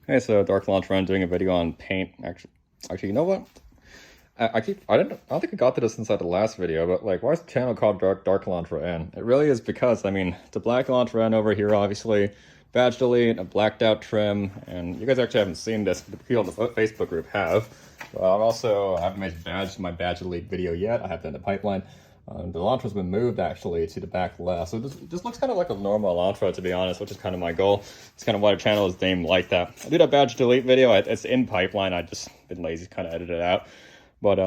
Hey, so Dark Elantra N doing a video on paint. Actually, you know what? I don't think I got to this inside the last video, but like, why is the channel called Dark Elantra N? It really is because, I mean, it's a black Elantra N over here, obviously, badge delete, a blacked out trim, and you guys actually haven't seen this, but the people in the Facebook group have. I haven't made my badge delete video yet. I have that in the pipeline. The Elantra's been moved actually to the back left, so this looks kind of like a normal Elantra, to be honest, which is kind of my goal. It's kind of why the channel is named like that. I do that badge delete video. It's in pipeline. I just been lazy to kind of edit it out, but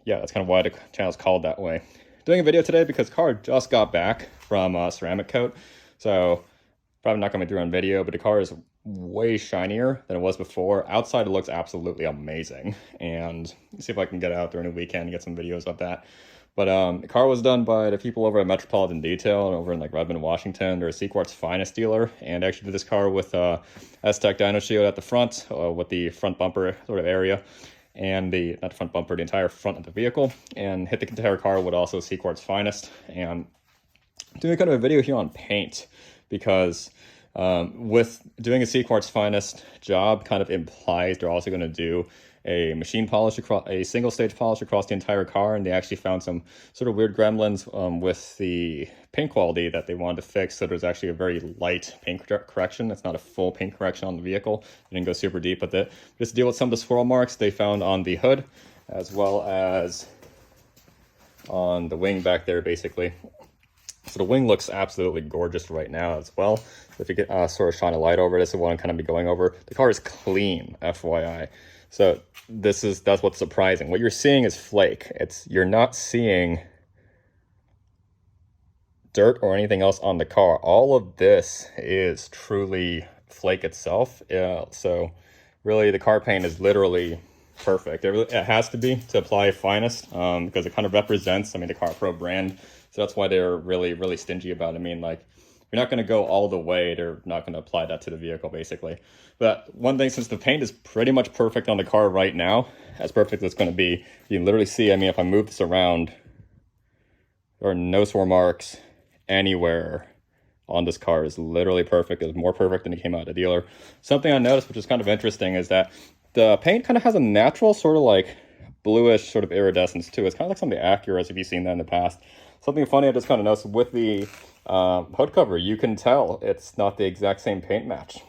yeah, that's kind of why the channel's called that way. Doing a video today because car just got back from ceramic coat, so probably not gonna be through on video, but the car is way shinier than it was before. Outside it looks absolutely amazing, and see if I can get out during the weekend and get some videos of that. But the car was done by the people over at Metropolitan Detail and over in like Redmond, Washington. They're a C-Quartz finest dealer, and actually did this car with S-Tech Dyno Shield at the front, with the front bumper sort of area, and not the front bumper, the entire front of the vehicle, and hit the entire car with also C-Quartz finest. And doing kind of a video here on paint because with doing a C-Quartz finest job kind of implies they're also going to do a machine polish across a single stage polish across the entire car, and they actually found some sort of weird gremlins with the paint quality that they wanted to fix. So there's actually a very light paint correction. It's not a full paint correction on the vehicle. They didn't go super deep with it. Just to deal with some of the swirl marks they found on the hood, as well as on the wing back there, basically. So the wing looks absolutely gorgeous right now as well. So if you could sort of shine a light over this, is what I'm kind of be going over. The car is clean, FYI. So that's what's surprising. What you're seeing is flake. You're not seeing dirt or anything else on the car. All of this is truly flake itself. Yeah, so really the car paint is literally perfect. It has to be to apply finest because it kind of represents, I mean, the Car Pro brand. So that's why they're really, really stingy about it. I mean, like, you're not going to go all the way. They're not going to apply that to the vehicle, basically. But one thing, since the paint is pretty much perfect on the car right now, as perfect as it's going to be, you can literally see, I mean, if I move this around, there are no swirl marks anywhere on this car. Is literally perfect. It's more perfect than it came out of the dealer. Something I noticed, which is kind of interesting, is that the paint kind of has a natural sort of like bluish sort of iridescence too. It's kind of like some of the Acuras, if you've seen that in the past. Something funny I just kind of noticed with the hood cover, you can tell it's not the exact same paint match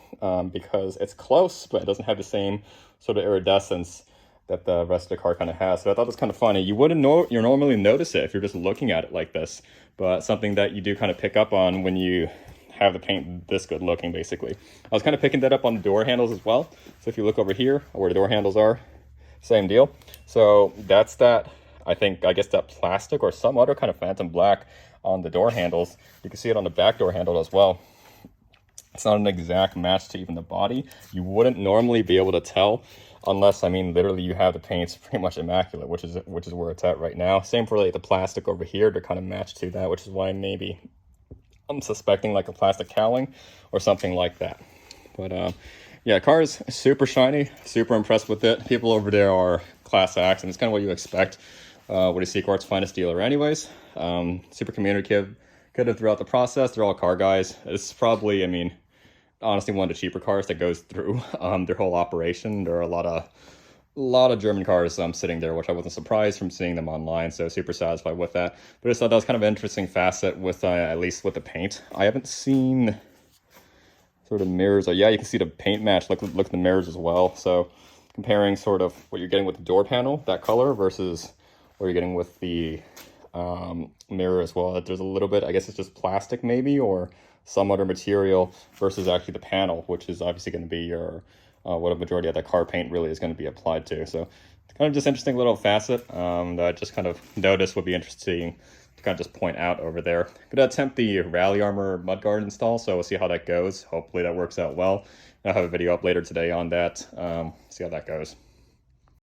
because it's close, but it doesn't have the same sort of iridescence that the rest of the car kind of has. So I thought it was kind of funny. You wouldn't normally notice it if you're just looking at it like this, but something that you do kind of pick up on when you have the paint this good looking, basically. I was kind of picking that up on the door handles as well. So if you look over here where the door handles are, same deal. So that's that. I guess that plastic or some other kind of phantom black on the door handles. You can see it on the back door handle as well. It's not an exact match to even the body. You wouldn't normally be able to tell unless, I mean, literally you have the paints pretty much immaculate, which is where it's at right now. Same for like the plastic over here. They're kind of matched to that, which is why maybe I'm suspecting like a plastic cowling or something like that. But yeah, car is super shiny, super impressed with it. People over there are class acts, and it's kind of what you expect with a C-Quartz finest dealer anyways. Super communicative throughout the process. They're all car guys. It's probably, I mean, honestly, one of the cheaper cars that goes through their whole operation. There are a lot of German cars sitting there, which I wasn't surprised from seeing them online, so super satisfied with that. But I just thought that was kind of an interesting facet with at least with the paint. I haven't seen sort of mirrors. Yeah, you can see the paint match. Look at the mirrors as well. So comparing sort of what you're getting with the door panel, that color, versus what you're getting with the mirror as well. There's a little bit, I guess it's just plastic maybe, or some other material versus actually the panel, which is obviously going to be your what a majority of that car paint really is going to be applied to. So it's kind of just interesting little facet that I just kind of noticed would be interesting to kind of just point out over there. I'm going to attempt the Rally Armor mudguard install, so we'll see how that goes. Hopefully that works out well. I'll have a video up later today on that. See how that goes.